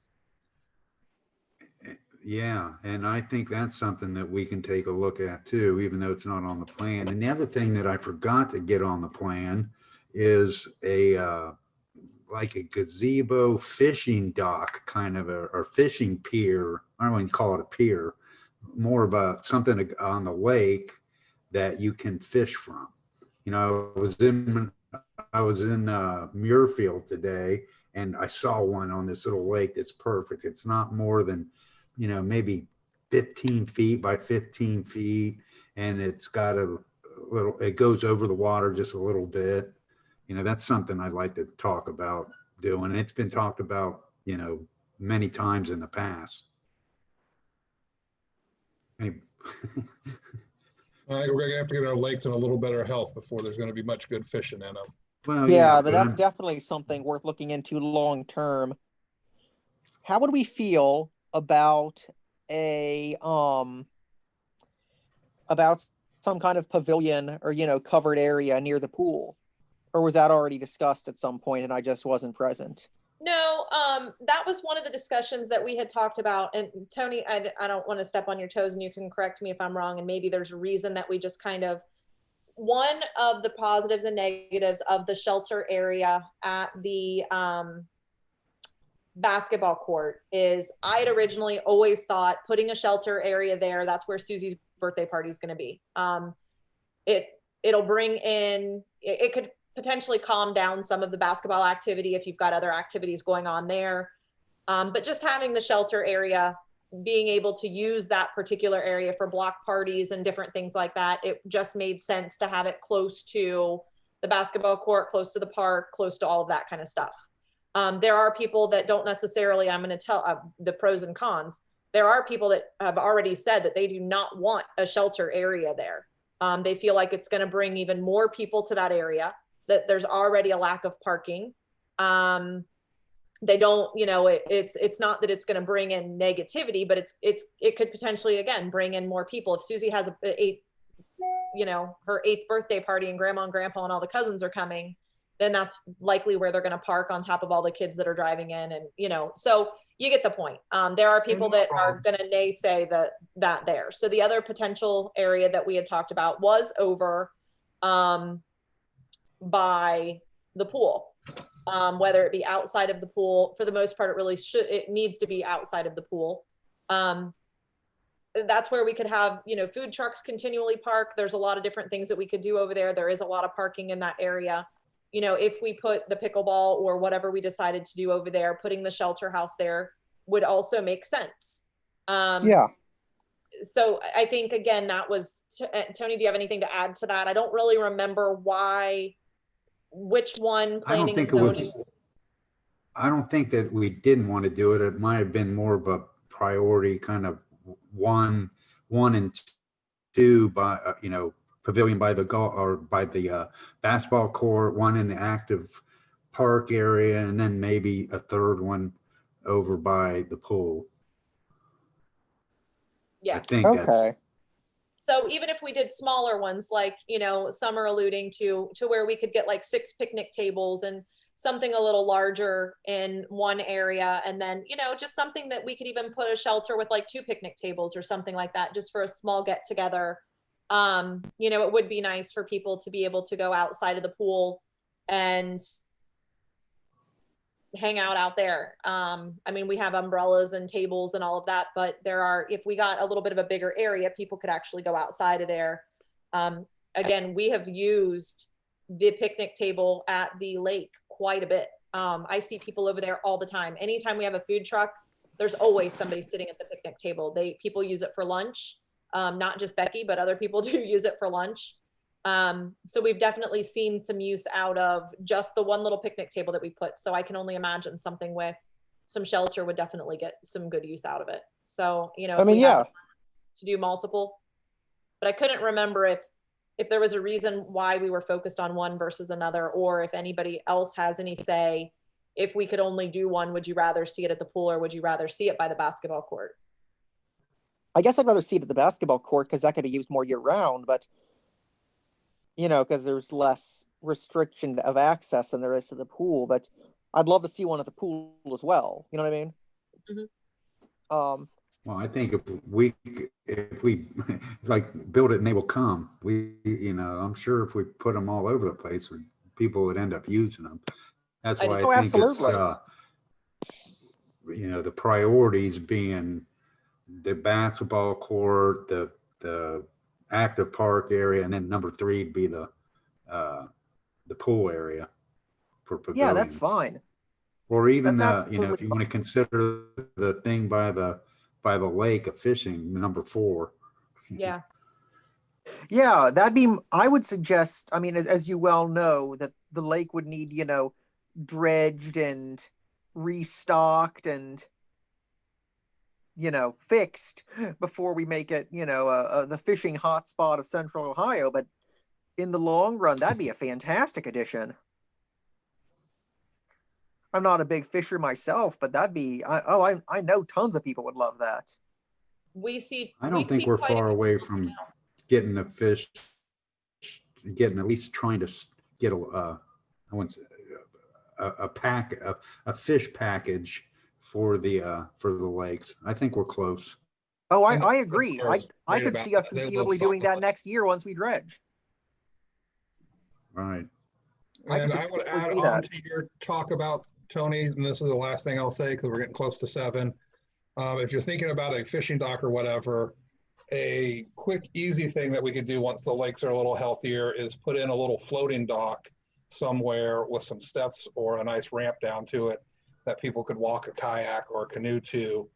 Yeah, and I think that's something that we can take a look at too, even though it's not on the plan. And the other thing that I forgot to get on the plan is like a gazebo fishing dock kind of or fishing pier. I don't even call it a pier, more of a something on the lake that you can fish from. You know, I was in Muirfield today, and I saw one on this little lake that's perfect. It's not more than, maybe 15 feet by 15 feet, and it's got a little. It goes over the water just a little bit. That's something I'd like to talk about doing. It's been talked about, many times in the past. Any- I think we're gonna have to get our lakes in a little better health before there's gonna be much good fishing in them. well, Yeah, but but that's I'm, definitely something worth looking into long term. How would we feel about a about some kind of pavilion or covered area near the pool? Or was that already discussed at some point and I just wasn't present? No, that was one of the discussions that we had talked about. And Tony, I don't want to step on your toes, and you can correct me if I'm wrong. And maybe there's a reason that we just kind of, one of the positives and negatives of the shelter area at the basketball court is I had originally always thought putting a shelter area there, that's where Susie's birthday party is going to be. It'll bring in, it could potentially calm down some of the basketball activity if you've got other activities going on there. But just having the shelter area, being able to use that particular area for block parties and different things like that, it just made sense to have it close to the basketball court, close to the park, close to all of that kind of stuff. There are people that don't necessarily, I'm going to tell the pros and cons. There are people that have already said that they do not want a shelter area there. They feel like it's going to bring even more people to that area, that there's already a lack of parking. They don't, it's not that it's going to bring in negativity, but it could potentially, again, bring in more people. If Susie has her 8th birthday party and grandma and grandpa and all the cousins are coming, then that's likely where they're going to park on top of all the kids that are driving in. And, so you get the point. There are people that are going to naysay that there. So the other potential area that we had talked about was over by the pool. Whether it be outside of the pool, for the most part, it needs to be outside of the pool. That's where we could have, food trucks continually park. There's a lot of different things that we could do over there. There is a lot of parking in that area. If we put the pickleball or whatever we decided to do over there, putting the shelter house there would also make sense. Yeah. So I think, again, that was, Tony, do you have anything to add to that? I don't really remember which one planning and zoning. I don't think that we didn't want to do it. It might have been more of a priority, kind of one and two by, pavilion by the golf or by the basketball court, one in the active park area, and then maybe a third one over by the pool. Yeah. I think Okay. So even if we did smaller ones, like, some are alluding to where we could get like 6 picnic tables and something a little larger in one area. And then, just something that we could even put a shelter with like 2 picnic tables or something like that, just for a small get together. It would be nice for people to be able to go outside of the pool and hang out there. We have umbrellas and tables and all of that, but if we got a little bit of a bigger area, people could actually go outside of there. Again, we have used the picnic table at the lake quite a bit. I see people over there all the time. Anytime we have a food truck, there's always somebody sitting at the picnic table. People use it for lunch. Not just Becky, but other people do use it for lunch. So we've definitely seen some use out of just the one little picnic table that we put. So I can only imagine something with some shelter would definitely get some good use out of it. So, Yeah. To do multiple, but I couldn't remember if there was a reason why we were focused on one versus another, or if anybody else has any say. If we could only do one, would you rather see it at the pool or would you rather see it by the basketball court? I guess I'd rather see it at the basketball court because that could be used more year round, but because there's less restriction of access than there is to the pool. But I'd love to see one at the pool as well. You know what I mean? Mhm. Well, I think if we like build it and they will come, I'm sure if we put them all over the place, people would end up using them. That's I do why too. I Oh, think it's, absolutely. the priorities being the basketball court, the active park area, and then number 3 would be the pool area for Yeah, that's pavilions. fine. Or even That's if absolutely you want to consider the thing by the lake of fishing, number 4. Yeah. Yeah, I would suggest, I mean, as you well know, that the lake would need, dredged and restocked and, fixed before we make it, the fishing hotspot of Central Ohio. But in the long run, that'd be a fantastic addition. I'm not a big fisher myself, but I know tons of people would love that. We see. I we don't think see we're quite a far few away people from now. getting the fish, getting at least trying to get I wouldn't say, a fish package for the lakes. I think we're close. Oh, And I the agree. Florida's I great could about see us that. They love conceivably doing that supplements. next year once we dredge. Right. I And could I would conceivably add see on that. to your talk about, Tony, and this is the last thing I'll say because we're getting close to 7. If you're thinking about a fishing dock or whatever, a quick, easy thing that we could do once the lakes are a little healthier is put in a little floating dock somewhere with some steps or a nice ramp down to it that people could walk a kayak or a canoe to,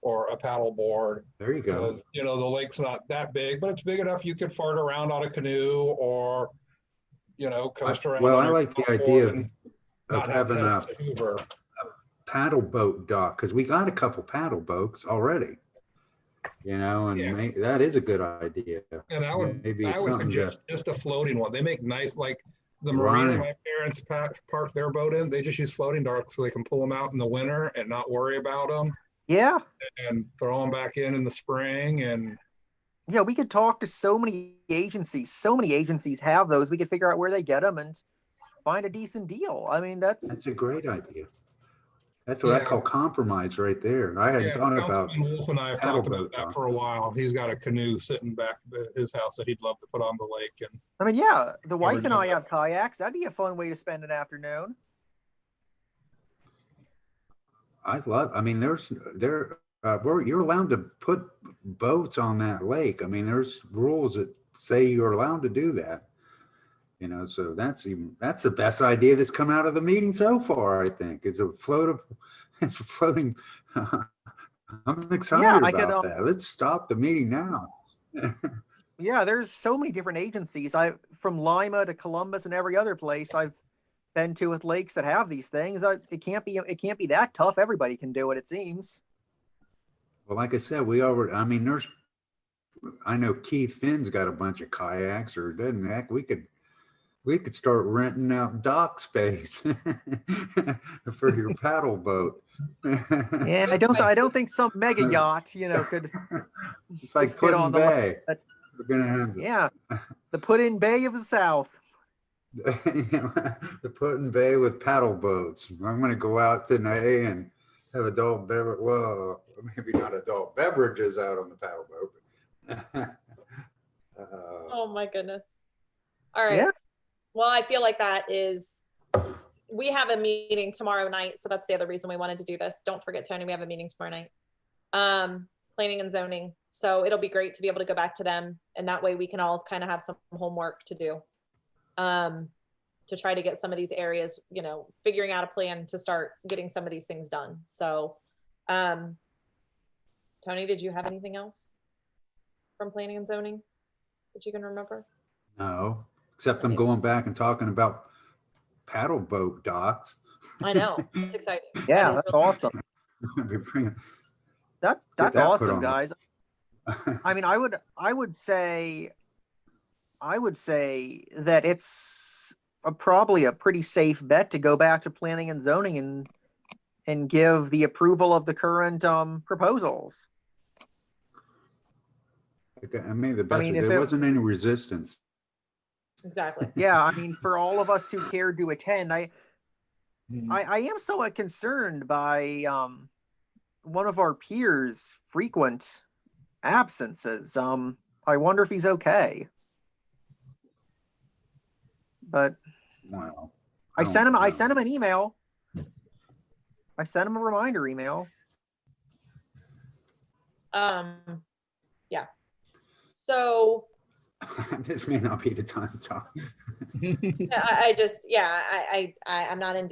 or a paddle board. There you go. Because, the lake's not that big, but it's big enough you could fart around on a canoe or, coast around Well, on I your like the paddle idea board and of not have to having head a to Hoover. paddle boat dock, because we got a couple paddle boats already. And Yeah. that is a good idea. And I Maybe it's would something suggest just a floating one. They make nice, like the marina Right. my parents park their boat in. They just use floating docks so they can pull them out in the winter and not worry about them Yeah. and throw them back in the spring. And Yeah, we could talk to so many agencies. So many agencies have those. We could figure out where they get them and find a decent deal. I mean, That's a great idea. That's what I yeah, call compromise right there. I hadn't thought about Councilman Wolf and I have paddle talked about boat that dock. for a while. He's got a canoe sitting back at his house that he'd love to put on the lake. And I mean, yeah, the wife and done I that. have kayaks. That'd be a fun way to spend an afternoon. I mean, you're allowed to put boats on that lake. I mean, there's rules that say you're allowed to do that. So that's the best idea that's come out of the meeting so far, I think. It's a floating. I'm excited Yeah, about that. Let's stop the meeting now. Yeah, there's so many different agencies. From Lima to Columbus and every other place I've been to with lakes that have these things. It can't be that tough. Everybody can do it, it seems. Well, like I said, I know Keith Finn's got a bunch of kayaks, or doesn't heck, we could start renting out dock space for your paddle boat. Yeah, I don't think some mega yacht, could It's just like fit on Put-in the Bay. We're gonna have Yeah, the Put-in Bay of the South. the Put-in Bay with paddle boats. I'm gonna go out tonight and have adult beverage. Well, maybe not adult beverages out on the paddle boat. Oh my goodness. All right. Yeah. Well, I feel like we have a meeting tomorrow night. So that's the other reason we wanted to do this. Don't forget, Tony, we have a meeting tomorrow night. Planning and zoning. So it'll be great to be able to go back to them. And that way we can all kind of have some homework to do. To try to get some of these areas, figuring out a plan to start getting some of these things done. So, Tony, did you have anything else from planning and zoning that you can remember? No, except I'm going back and talking about paddle boat docks. I know, it's exciting. Yeah, that's awesome. That's awesome, guys. I mean, I would say that it's probably a pretty safe bet to go back to planning and zoning and give the approval of the current proposals. I made the best. There wasn't any resistance. Exactly. Yeah, I mean, for all of us who cared to attend, I am somewhat concerned by one of our peers frequent absences. I wonder if he's okay. But Wow. I don't sent him know. an email. I sent him a reminder email. Yeah. So This may not be the time to talk. I just, yeah, I'm not in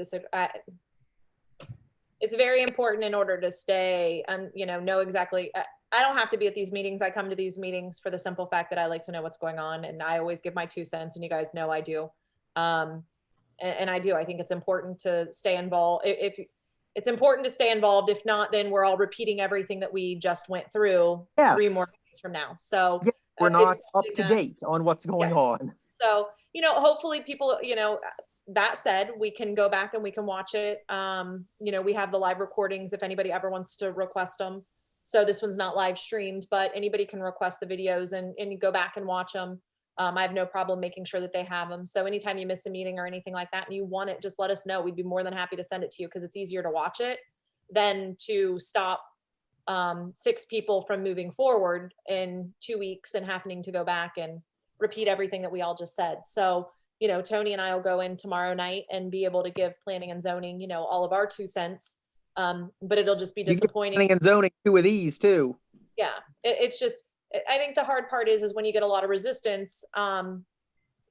it's very important in order to stay and, know exactly. I don't have to be at these meetings. I come to these meetings for the simple fact that I like to know what's going on, and I always give my 2 cents, and you guys know I do. And I do. I think it's important to stay involved. If it's important to stay involved, if not, then we're all repeating everything that we just went through 3 more Yes. days from now. So Yeah, we're it's not up something to that- date on what's going on. So, hopefully people, that said, we can go back and we can watch it. We have the live recordings if anybody ever wants to request them. So this one's not live streamed, but anybody can request the videos and go back and watch them. I have no problem making sure that they have them. So anytime you miss a meeting or anything like that and you want it, just let us know. We'd be more than happy to send it to you because it's easier to watch it than to stop 6 people from moving forward in 2 weeks and having to go back and repeat everything that we all just said. So, Tony and I will go in tomorrow night and be able to give planning and zoning, all of our 2 cents. But it'll just be You get disappointing. planning and zoning 2 of these too. Yeah, it's just, I think the hard part is when you get a lot of resistance,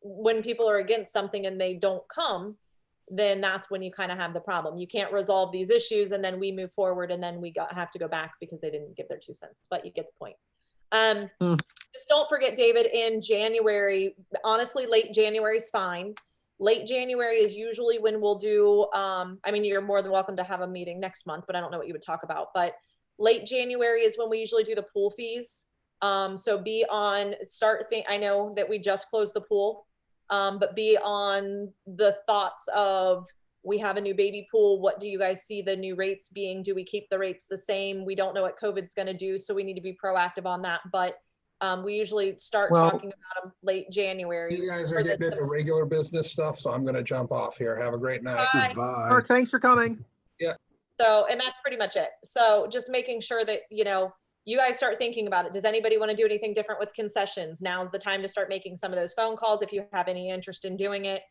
when people are against something and they don't come, then that's when you kind of have the problem. You can't resolve these issues and then we move forward and then we have to go back because they didn't give their 2 cents, but you get the point. Just don't forget, David, in January, honestly, late January is fine. Late January is usually when we'll do, you're more than welcome to have a meeting next month, but I don't know what you would talk about, but late January is when we usually do the pool fees. So I know that we just closed the pool, but be on the thoughts of, we have a new baby pool. What do you guys see the new rates being? Do we keep the rates the same? We don't know what COVID's going to do, so we need to be proactive on that. But we usually start talking about them late January. You guys are getting into regular business stuff, so I'm going to jump off here. Have a great night. Bye. Bye. Mark, thanks for coming. So, and that's pretty much it. So just making sure that, you guys start thinking about it. Does anybody want to do anything different with concessions? Now's the time to start making some of those phone calls if you have any interest in doing it.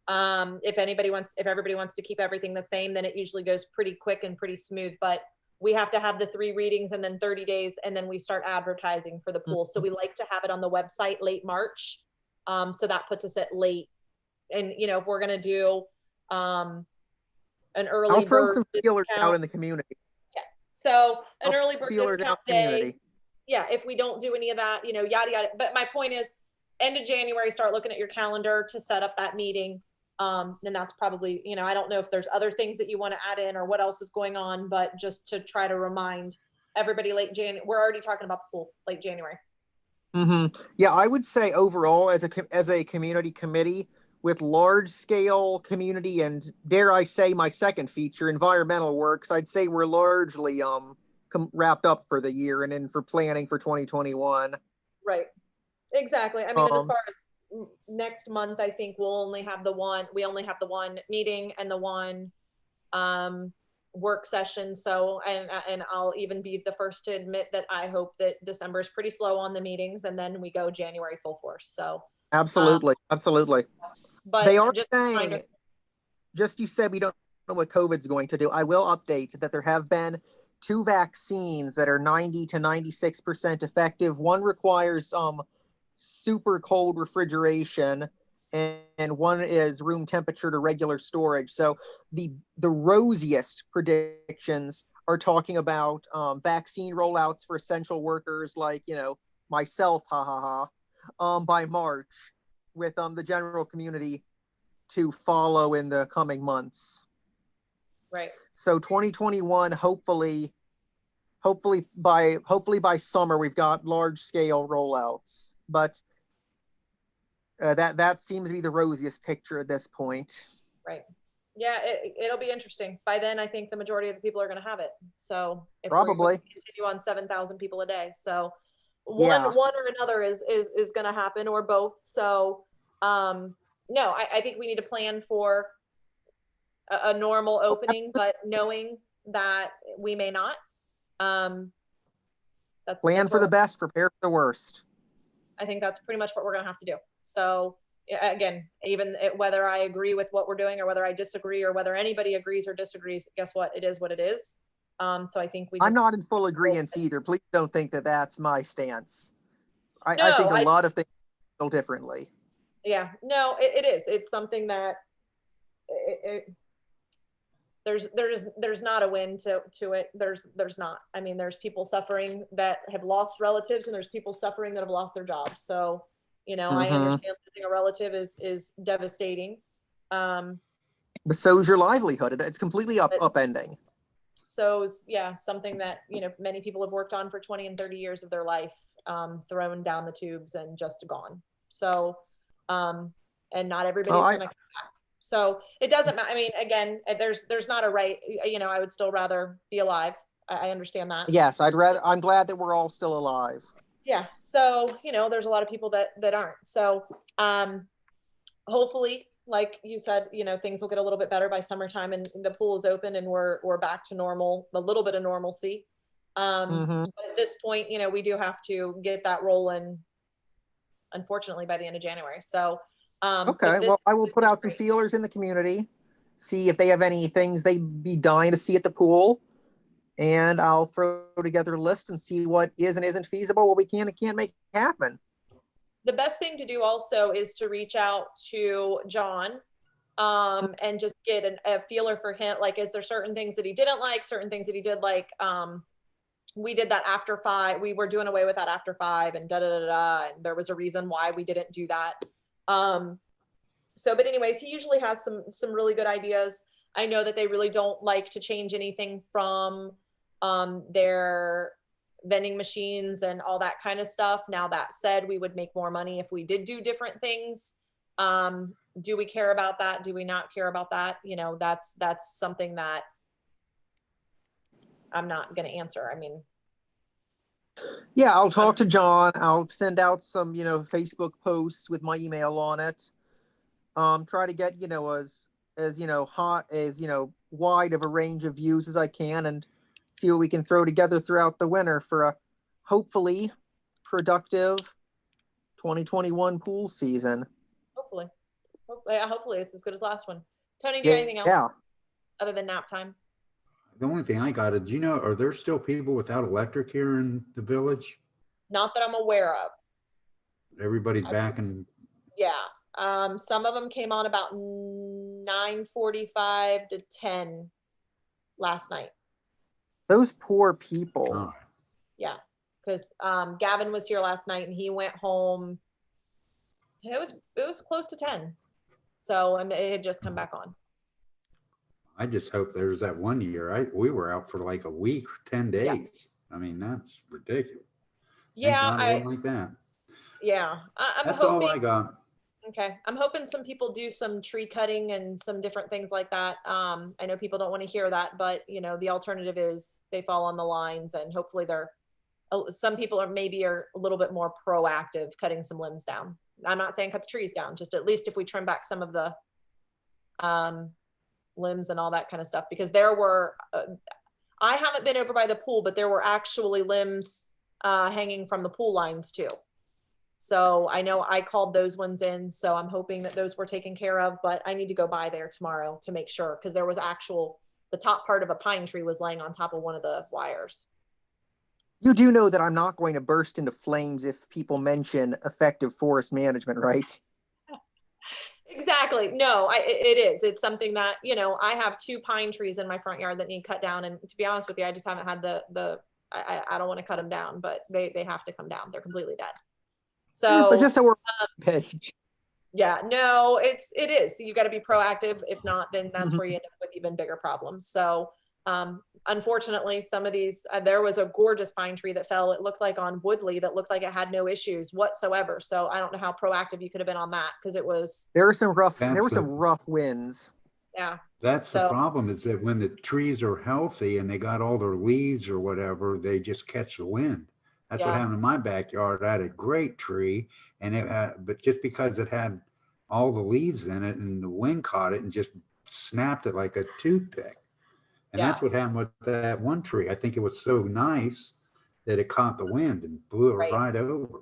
If everybody wants to keep everything the same, then it usually goes pretty quick and pretty smooth, but we have to have the 3 readings and then 30 days. And then we start advertising for the pool. So we like to have it on the website late March. So that puts us at late. And, if we're going to do, an early I'll throw bird some feelers discount. out in the community. So an I'll early bird feelers discount out in the day. community. Yeah, if we don't do any of that, yada, yada. But my point is, end of January, start looking at your calendar to set up that meeting. Then that's probably, I don't know if there's other things that you want to add in or what else is going on, but just to try to remind everybody late January, we're already talking about the pool, late January. Yeah, I would say overall as a community committee with large scale community and, dare I say, my second feature, environmental works, I'd say we're largely wrapped up for the year and in for planning for 2021. Right. Exactly. As far as next month, I think we only have the one meeting and the one work session. So, and I'll even be the first to admit that I hope that December is pretty slow on the meetings and then we go January full force. So absolutely. But They are just saying, you said we don't know what COVID's going to do. I will update that there have been 2 vaccines that are 90 to 96% effective. One requires super cold refrigeration, and one is room temperature to regular storage. So the rosiest predictions are talking about vaccine rollouts for essential workers like, myself, by March, with the general community to follow in the coming months. Right. So 2021, hopefully by summer, we've got large scale rollouts, but that seems to be the rosiest picture at this point. Right. Yeah, it'll be interesting. By then, I think the majority of the people are going to have it. So if Probably we continue on 7,000 people a day, so Yeah. one or another is going to happen, or both. So no, I think we need to plan for a normal opening, but knowing that we may not. Plan for the what- best, prepare for the worst. I think that's pretty much what we're gonna have to do. So again, whether I agree with what we're doing or whether I disagree or whether anybody agrees or disagrees, guess what? It is what it is. So I think we I'm just, not in full agreement either. Please don't think that that's my stance. I No, think a lot of things feel differently. yeah, no, it is. It's something that there's not a win to it. There's not. I mean, there's people suffering that have lost relatives, and there's people suffering that have lost their jobs. So, I Mhm. understand losing a relative is devastating. But so is your livelihood. It's completely upending. So yeah, something that many people have worked on for 20 and 30 years of their life, thrown down the tubes and just gone. So, and not everybody's gonna come back. So it doesn't matter. I mean, again, there's not a right. I would still rather be alive. I understand that. Yes, I'm glad that we're all still alive. Yeah. So there's a lot of people that aren't. So hopefully, like you said, things will get a little bit better by summertime, and the pool is open, and we're back to normal, a little bit of normalcy. Mhm. But at this point, we do have to get that rolling, unfortunately, by the end of January. So Okay, well, I will put out some feelers in the community, see if they have any things they'd be dying to see at the pool, and I'll throw together a list and see what is and isn't feasible, what we can and can't make happen. The best thing to do also is to reach out to John, and just get a feeler for him. Like, is there certain things that he didn't like, certain things that he did like? We did that after 5. We were doing away with that after 5, and and there was a reason why we didn't do that. But anyways, he usually has some really good ideas. I know that they really don't like to change anything from their vending machines and all that kind of stuff. Now, that said, we would make more money if we did do different things. Do we care about that? Do we not care about that? That's something that I'm not going to answer. I mean, yeah, I'll talk to John. I'll send out some, Facebook posts with my email on it. Try to get, as hot as, wide of a range of views as I can, and see what we can throw together throughout the winter for a hopefully productive 2021 pool season. Hopefully it's as good as last one. Tony, do you have anything else other than nap time? The only thing I got is, are there still people without electric here in the village? Not that I'm aware of. Everybody's back in. Yeah. Some of them came on about 9:45 to 10 last night. Those poor people. Oh. Yeah. Because Gavin was here last night, and he went home. It was close to 10. So, and it had just come back on. I just hope there's that one year we were out for like a week, 10 days. Yeah. I mean, that's ridiculous. Yeah, I like that. Yeah, that's hoping, all I got. Okay, I'm hoping some people do some tree cutting and some different things like that. I know people don't want to hear that, but the alternative is they fall on the lines, and hopefully some people are a little bit more proactive cutting some limbs down. I'm not saying cut the trees down, just at least if we trim back some of the limbs and all that kind of stuff, because there were I haven't been over by the pool, but there were actually limbs hanging from the pool lines too. So I know I called those ones in, so I'm hoping that those were taken care of, but I need to go by there tomorrow to make sure, because there was the top part of a pine tree was laying on top of one of the wires. You do know that I'm not going to burst into flames if people mention effective forest management, right? Exactly. No, it is. It's something that, I have 2 pine trees in my front yard that need cut down. And to be honest with you, I just haven't had I don't want to cut them down, but they have to come down. They're completely dead. So, but just so we're on the page. Yeah, no, it is. You got to be proactive. If not, then that's where you end up with even bigger problems. So, unfortunately, some of these, there was a gorgeous pine tree that fell. It looked like on Woodley that looked like it had no issues whatsoever. So I don't know how proactive you could have been on that, because it was. There were some rough winds. Yeah. That's the problem, is that when the trees are healthy and they got all their leaves or whatever, they just catch the wind. That's what happened in my backyard. I had a great tree, and but just because it had all the leaves in it and the wind caught it and just snapped it like a toothpick. And that's what happened with that one tree. I think it was so nice that it caught the wind and blew it Right. right over.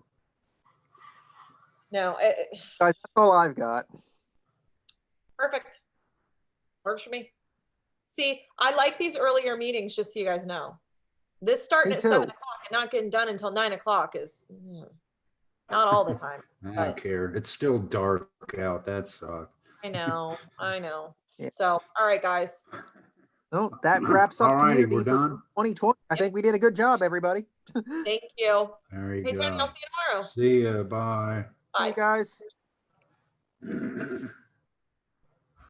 No, Guys, that's all I've got. perfect. Works for me. See, I like these earlier meetings, just so you guys know. This starting Me at 7 too. o'clock and not getting done until 9 o'clock is not all the time. I Right. don't care. It's still dark out. That sucks. I know, I know. Yeah. So, all right, guys. No, that wraps up All righty, community we're for done. 2020. I think we did a good job, everybody. Thank you. There you Hey, Tony, go. I'll see you tomorrow. See ya. Bye. See you Bye. guys.